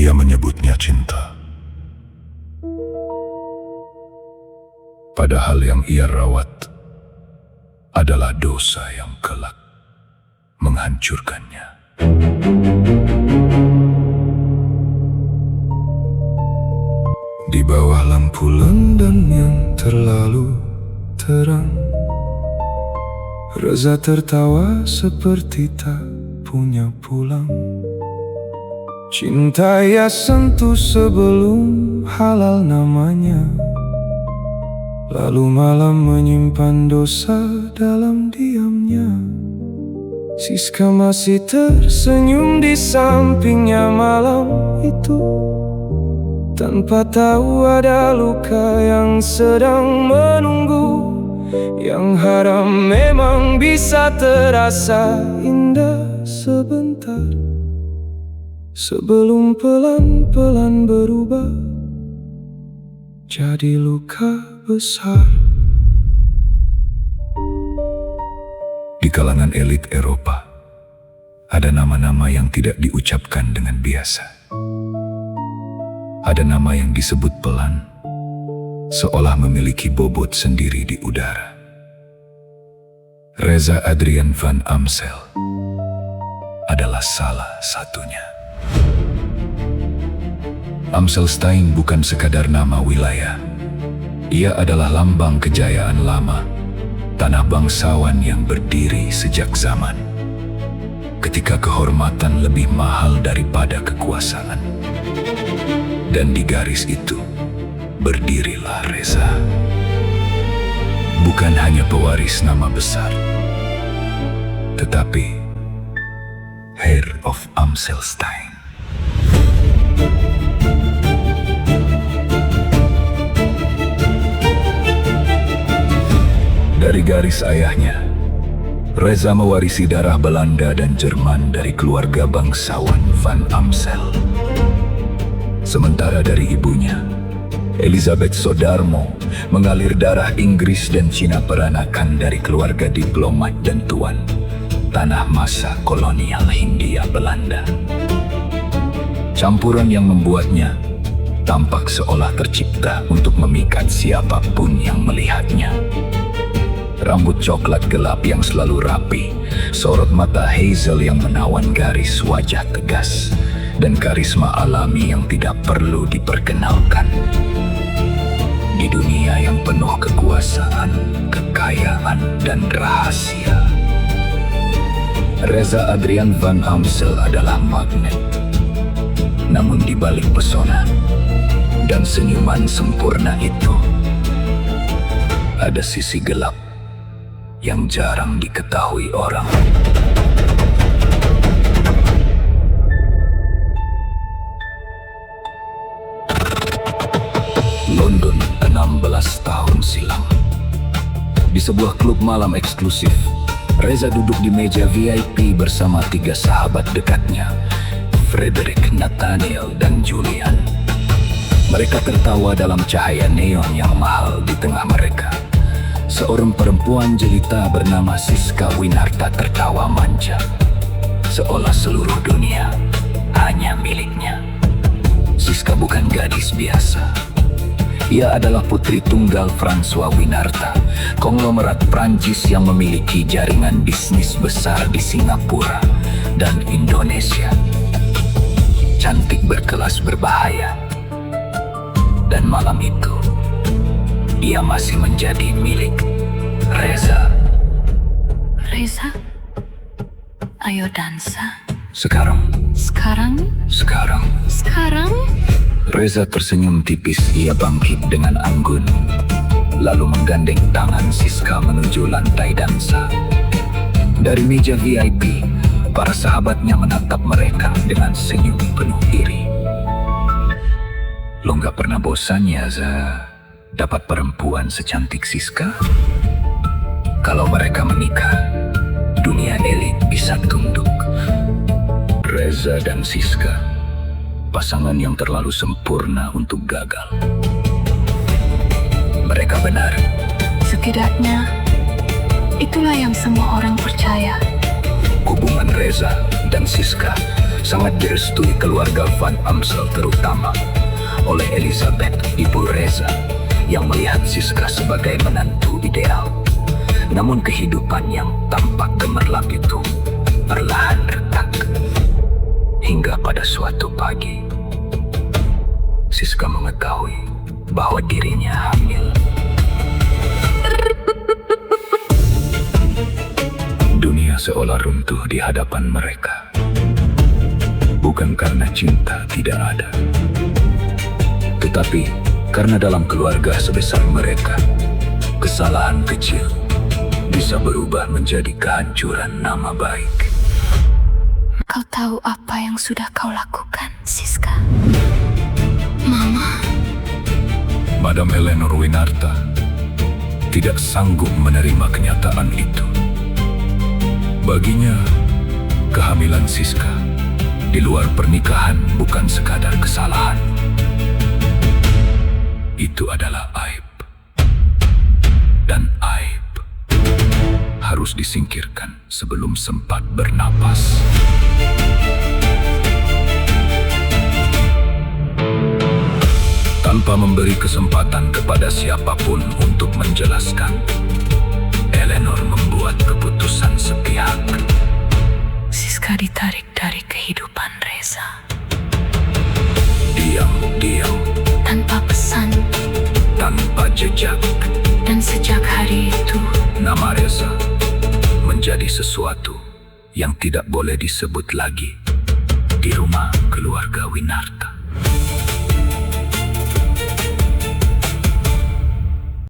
Ia menyebutnya cinta. Padahal yang ia rawat adalah dosa yang kelak menghancurkannya. Di bawah lampu London yang terlalu terang, Reza tertawa seperti tak punya pulang. Cinta ia sentuh sebelum halal namanya, lalu malam menyimpan dosa dalam diamnya. Siska masih tersenyum di sampingnya malam itu, tanpa tahu ada luka yang sedang menunggu. Yang haram memang bisa terasa indah sebentar, sebelum pelan-pelan berubah jadi luka besar. Di kalangan elit Eropa, ada nama-nama yang tidak diucapkan dengan biasa. Ada nama yang disebut pelan, seolah memiliki bobot sendiri di udara. Reza Adrian van Amstel adalah salah satunya. Amstelstein bukan sekadar nama wilayah. Ia adalah lambang kejayaan lama, tanah bangsawan yang berdiri sejak zaman ketika kehormatan lebih mahal daripada kekuasaan. Dan di garis itu berdirilah Reza. Bukan hanya pewaris nama besar, tetapi Heir of Amstelstein. Dari garis ayahnya, Reza mewarisi darah Belanda dan Jerman dari keluarga bangsawan Van Amstel. Sementara dari ibunya, Elisabeth Soedarmo, mengalir darah Inggris dan Cina peranakan dari keluarga diplomat dan tuan tanah masa kolonial Hindia Belanda. Campuran yang membuatnya tampak seolah tercipta untuk memikat siapapun yang melihatnya. Rambut coklat gelap yang selalu rapi, sorot mata hazel yang menawan garis wajah tegas, dan karisma alami yang tidak perlu diperkenalkan. Di dunia yang penuh kekuasaan, kekayaan, dan rahasia, Reza Adrian van Amstel adalah magnet. Namun di balik pesona dan senyuman sempurna itu, ada sisi gelap yang jarang diketahui orang. London 16 tahun silam. Di sebuah klub malam eksklusif, Reza duduk di meja VIP bersama 3 sahabat dekatnya, Frederick, Nathaniel, dan Julian. Mereka tertawa dalam cahaya neon yang mahal. Di tengah mereka, seorang perempuan jelita bernama Siska Winarta tertawa manja, seolah seluruh dunia hanya miliknya. Siska bukan gadis biasa. Ia adalah putri tunggal François Winarta, konglomerat Prancis yang memiliki jaringan bisnis besar di Singapura dan Indonesia. Cantik berkelas berbahaya. Dan malam itu, dia masih menjadi milik Reza. Reza, ayo dansa. Sekarang. Reza tersenyum tipis. Ia bangkit dengan anggun, lalu menggandeng tangan Siska menuju lantai dansa. Dari meja VIP, para sahabatnya menatap mereka dengan senyum penuh iri. Lo gak pernah bosan ya, Za, dapat perempuan secantik Siska? Kalau mereka menikah, dunia elit bisa tunduk. Reza dan Siska, pasangan yang terlalu sempurna untuk gagal. Mereka benar. Setidaknya, itulah yang semua orang percaya. Hubungan Reza dan Siska sangat direstui keluarga Van Amstel, terutama oleh Elizabeth, ibu Reza, yang melihat Siska sebagai menantu ideal. Namun kehidupan yang tampak gemerlap itu perlahan retak. Hingga pada suatu pagi, Siska mengetahui bahwa dirinya hamil. Dunia seolah runtuh di hadapan mereka. Bukan karena cinta tidak ada, tetapi karena dalam keluarga sebesar mereka, kesalahan kecil bisa berubah menjadi kehancuran nama baik. Kau tahu apa yang sudah kau lakukan, Siska? Mama. Madam Eleanor Winarta tidak sanggup menerima kenyataan itu. Baginya, kehamilan Siska di luar pernikahan bukan sekadar kesalahan. Itu adalah aib. Dan aib harus disingkirkan sebelum sempat bernapas. Tanpa memberi kesempatan kepada siapapun untuk menjelaskan, Eleanor membuat keputusan sepihak. Siska ditarik dari kehidupan Reza. Diam-diam, Tanpa pesan. tanpa jejak, Dan sejak hari itu, nama Reza menjadi sesuatu yang tidak boleh disebut lagi di rumah keluarga Winarta.